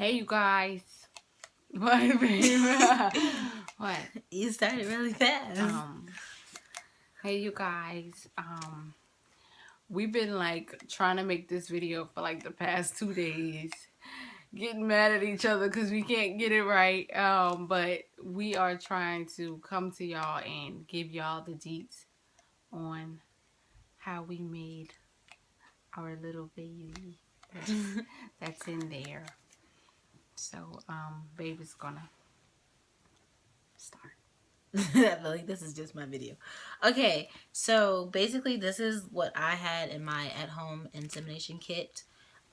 Hey, you guys. What, baby? What? You started really fast. Hey, you guys. We've been like trying to make this video for like the past 2 days, getting mad at each other because we can't get it right. But we are trying to come to y'all and give y'all the deets on how we made our little baby that's in there. So, baby's gonna start. I feel like this is just my video. Okay, so basically this is what I had in my at-home insemination kit.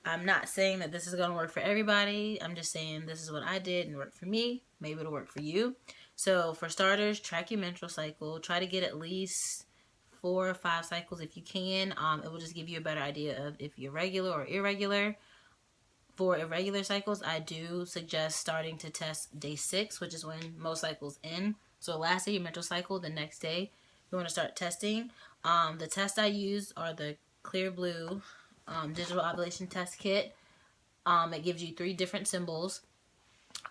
I'm not saying that this is going to work for everybody. I'm just saying this is what I did and worked for me. Maybe it'll work for you. So for starters, track your menstrual cycle. Try to get at least 4 or 5 cycles if you can. It will just give you a better idea of if you're regular or irregular. For irregular cycles, I do suggest starting to test day 6, which is when most cycles end. So last day of your menstrual cycle, the next day, you want to start testing. The tests I use are the Clear Blue digital ovulation test kit. It gives you 3 different symbols.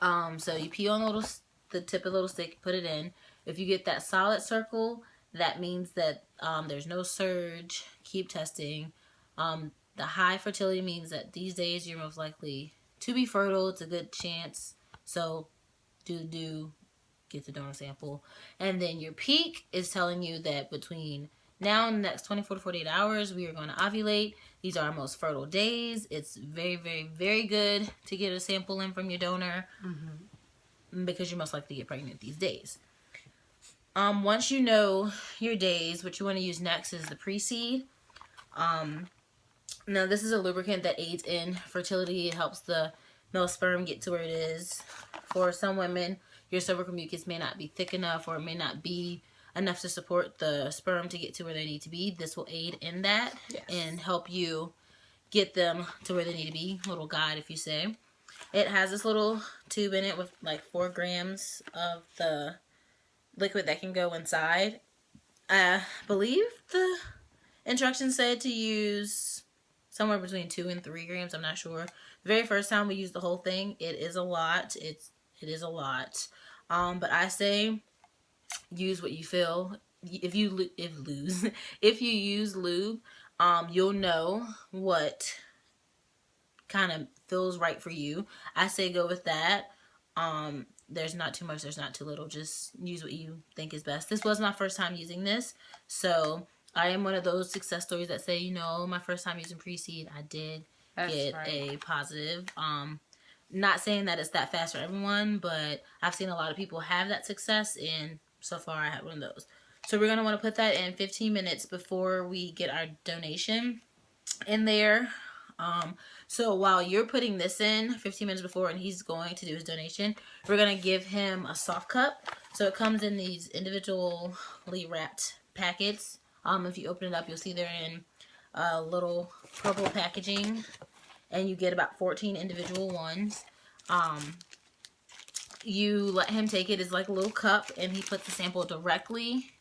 So you pee on the tip of the little stick, put it in. If you get that solid circle, that means that there's no surge. Keep testing. The high fertility means that these days you're most likely to be fertile. It's a good chance. So do get the donor sample. And then your peak is telling you that between now and the next 24 to 48 hours, we are going to ovulate. These are our most fertile days. It's very, very, very good to get a sample in from your donor because you're most likely to get pregnant these days. Once you know your days, what you want to use next is the pre-seed. Now, this is a lubricant that aids in fertility. It helps the male sperm get to where it is. For some women, your cervical mucus may not be thick enough, or it may not be enough to support the sperm to get to where they need to be. This will aid in that and help you get them to where they need to be. Little guide, if you say. It has this little tube in it with like 4 grams of the liquid that can go inside. I believe the instructions said to use somewhere between 2 and 3 grams. I'm not sure. The very first time we used the whole thing, it is a lot. It is a lot. But I say use what you feel. If you use lube, you'll know what kind of feels right for you. I say go with that. There's not too much, there's not too little. Just use what you think is best. This was my first time using this, so I am one of those success stories that say, you know, my first time using pre-seed, I did get a positive. Not saying that it's that fast for everyone, but I've seen a lot of people have that success, and so far I had one of those. So we're going to want to put that in 15 minutes before we get our donation in there. So while you're putting this in 15 minutes before and he's going to do his donation, we're going to give him a soft cup. So it comes in these individually wrapped packets. If you open it up, you'll see they're in a little purple packaging, and you get about 14 individual ones. You let him take it. It's like a little cup, and he puts the sample directly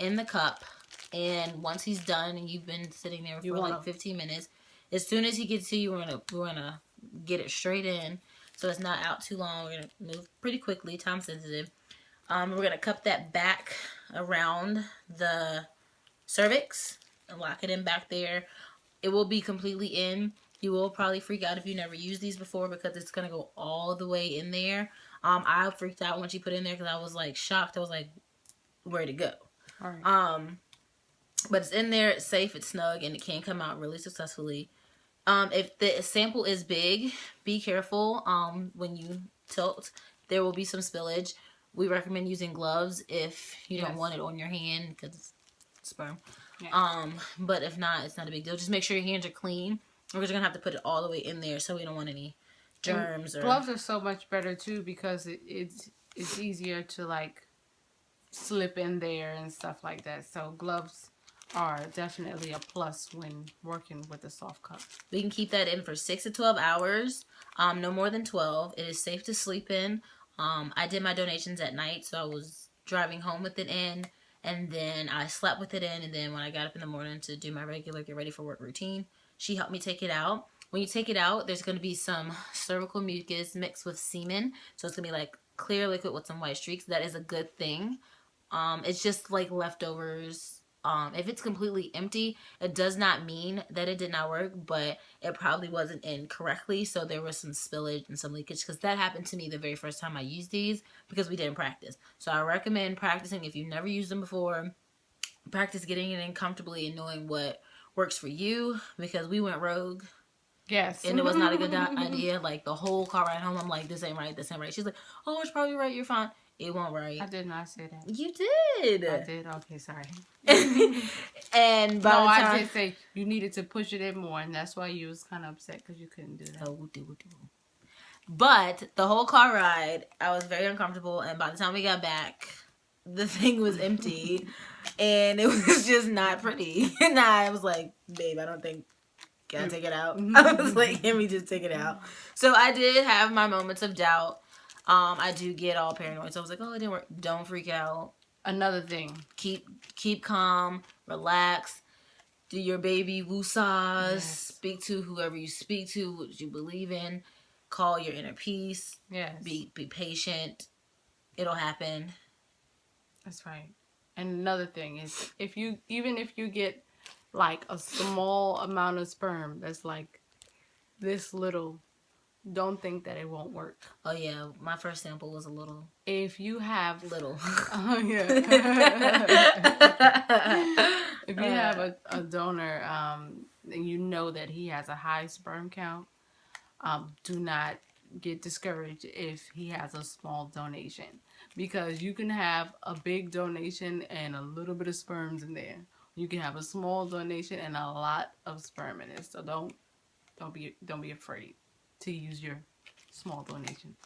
in the cup. And once he's done, and you've been sitting there for like 15 minutes, as soon as he gets to you, we're gonna get it straight in, so it's not out too long. We're gonna move pretty quickly, time sensitive. We're gonna cup that back around the cervix and lock it in back there. It will be completely in. You will probably freak out if you never used these before because it's gonna go all the way in there. I freaked out when she put it in there because I was like shocked. I was like, where'd it go? All right. But it's in there, it's safe, it's snug, and it can come out really successfully. If the sample is big, be careful when you tilt. There will be some spillage. We recommend using gloves if you don't want it on your hand because it's sperm. Yeah. But if not, it's not a big deal. Just make sure your hands are clean. We're just going to have to put it all the way in there, so we don't want any germs. Gloves are so much better, too, because it's easier to, like, slip in there and stuff like that. So gloves are definitely a plus when working with a soft cup. We can keep that in for 6 to 12 hours, no more than 12. It is safe to sleep in. I did my donations at night, so I was driving home with it in, and then I slept with it in, and then when I got up in the morning to do my regular get ready for work routine, she helped me take it out. When you take it out, there's going to be some cervical mucus mixed with semen. So it's going to be like clear liquid with some white streaks. That is a good thing. It's just like leftovers. If it's completely empty, it does not mean that it did not work, but it probably wasn't in correctly. So there was some spillage and some leakage, because that happened to me the very first time I used these because we didn't practice. So I recommend practicing if you've never used them before. Practice getting it in comfortably and knowing what works for you, because we went rogue. Yes. And it was not a good idea. Like the whole car ride home, I'm like, this ain't right, this ain't right. She's like, oh, it's probably right, you're fine. It won't right. I did not say that. You did. I did? Okay, sorry. And by no, the time... I did say you needed to push it in more, and that's why you was kind of upset because you couldn't do that. Oh, but the whole car ride, I was very uncomfortable, and by the time we got back, the thing was empty, and it was just not pretty. And I was like, babe, I don't think... Can I take it out? I was like, can we just take it out? So I did have my moments of doubt. I do get all paranoid. So I was like, oh, it didn't work. Don't freak out. Another thing. Keep calm. Relax. Do your baby woosahs. Yes. Speak to whoever you speak to, what you believe in. Call your inner peace. Yes. Be patient. It'll happen. That's right. And another thing is, even if you get like a small amount of sperm that's like this little, don't think that it won't work. Oh yeah, my first sample was a little. If you have little. Oh yeah. If you have a donor and you know that he has a high sperm count, do not get discouraged if he has a small donation, because you can have a big donation and a little bit of sperms in there. You can have a small donation and a lot of sperm in it. So don't be afraid to use your small donation.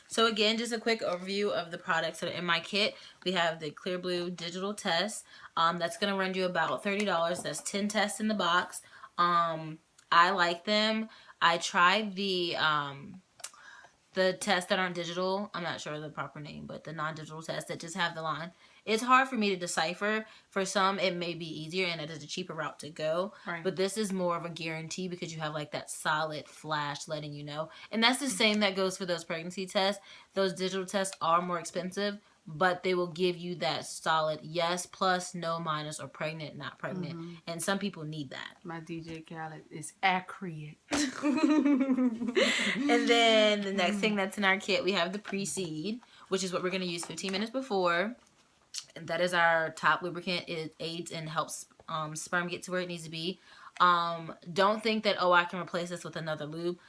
So again, just a quick overview of the products that are in my kit. We have the Clear Blue digital test. That's gonna run you about $30. That's 10 tests in the box. I like them. I tried the tests that aren't digital. I'm not sure of the proper name, but the non-digital tests that just have the line. It's hard for me to decipher. For some, it may be easier, and it is a cheaper route to go. Right. But this is more of a guarantee, because you have like that solid flash letting you know. And that's the same that goes for those pregnancy tests. Those digital tests are more expensive, but they will give you that solid yes, plus, no, minus, or pregnant, not pregnant. Mm-hmm. And some people need that. My DJ Khaled is accurate. And then the next thing that's in our kit, we have the pre-seed, which is what we're going to use 15 minutes before. And that is our top lubricant. It aids and helps sperm get to where it needs to be. Don't think that, oh, I can replace this with another lube.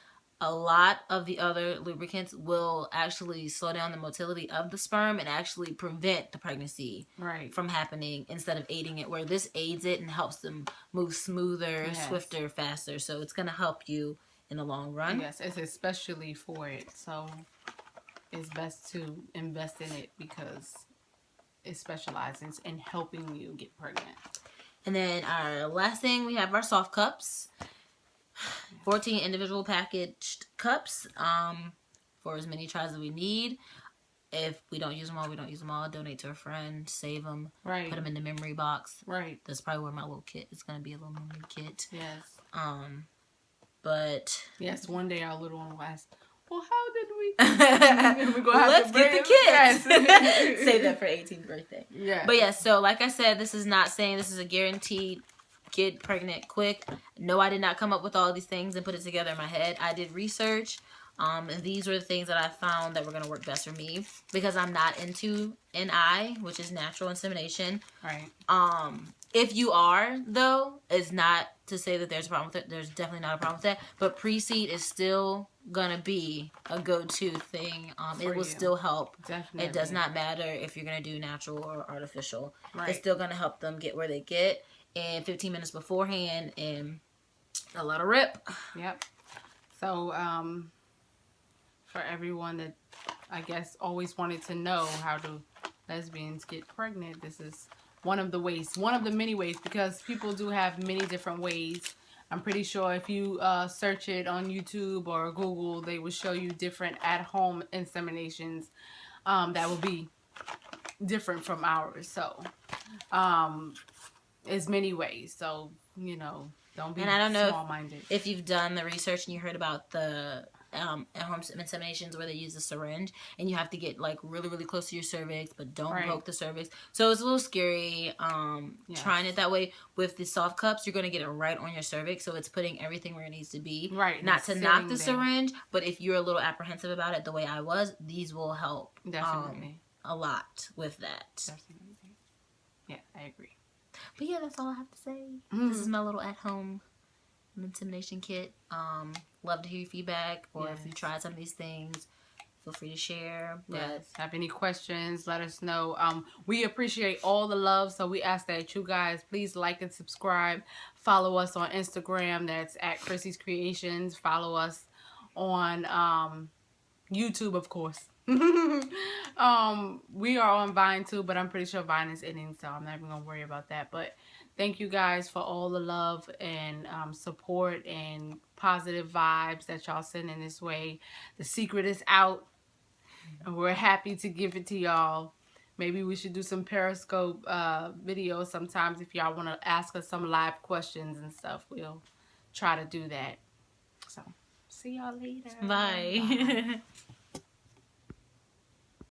A lot of the other lubricants will actually slow down the motility of the sperm and actually prevent the pregnancy from happening instead of aiding it, where this aids it and helps them move smoother, swifter, faster. So it's going to help you in the long run. Yes, it's especially for it. So it's best to invest in it because it specializes in helping you get pregnant. And then our last thing, we have our soft cups. 14 individual packaged cups for as many tries as we need. If we don't use them all, we don't use them all. Donate to a friend, save them, put them in the memory box. Right. That's probably where my little kit is going to be, a little memory kit. Yes. But yes, one day our little one will ask, well, how did we? Let's get the kids. Save that for 18th birthday. Yeah. But yeah, so like I said, this is not saying this is a guaranteed get pregnant quick. No, I did not come up with all these things and put it together in my head. I did research. And these were the things that I found that were going to work best for me, because I'm not into NI, which is natural insemination. Right. If you are, though, it's not to say that there's a problem with it. There's definitely not a problem with that. But pre-seed is still gonna be a go-to thing. It will still help. Definitely. It does not matter if you're gonna do natural or artificial. Right. It's still gonna help them get where they get in 15 minutes beforehand and a lot of rip. Yep. So for everyone that I guess always wanted to know how do lesbians get pregnant, this is one of the ways, one of the many ways, because people do have many different ways. I'm pretty sure if you search it on YouTube or Google, they will show you different at-home inseminations that will be different from ours. So, it's many ways. So, you know, Don't be And I don't know small-minded. if you've done the research and you heard about the at-home inseminations where they use a syringe and you have to get like really, really close to your cervix, but don't poke the cervix. So it's a little scary trying it that way. With the soft cups, you're going to get it right on your cervix, so it's putting everything where it needs to be. Right. Not to knock the syringe, but if you're a little apprehensive about it, the way I was, these will help definitely a lot with that. Definitely. Yeah, I agree. But yeah, that's all I have to say. This is my little at-home insemination kit. Love to hear your feedback, or if you tried some of these things, feel free to share. But have any questions, let us know. We appreciate all the love, so we ask that you guys please like and subscribe. Follow us on Instagram, that's at Chrissy's Creations. Follow us on YouTube, of course. We are on Vine too, but I'm pretty sure Vine is ending, so I'm not even gonna worry about that. But thank you guys for all the love and support and positive vibes that y'all send in this way. The secret is out, and we're happy to give it to y'all. Maybe we should do some Periscope videos sometimes if y'all want to ask us some live questions and stuff. We'll try to do that. So, see y'all later. Bye.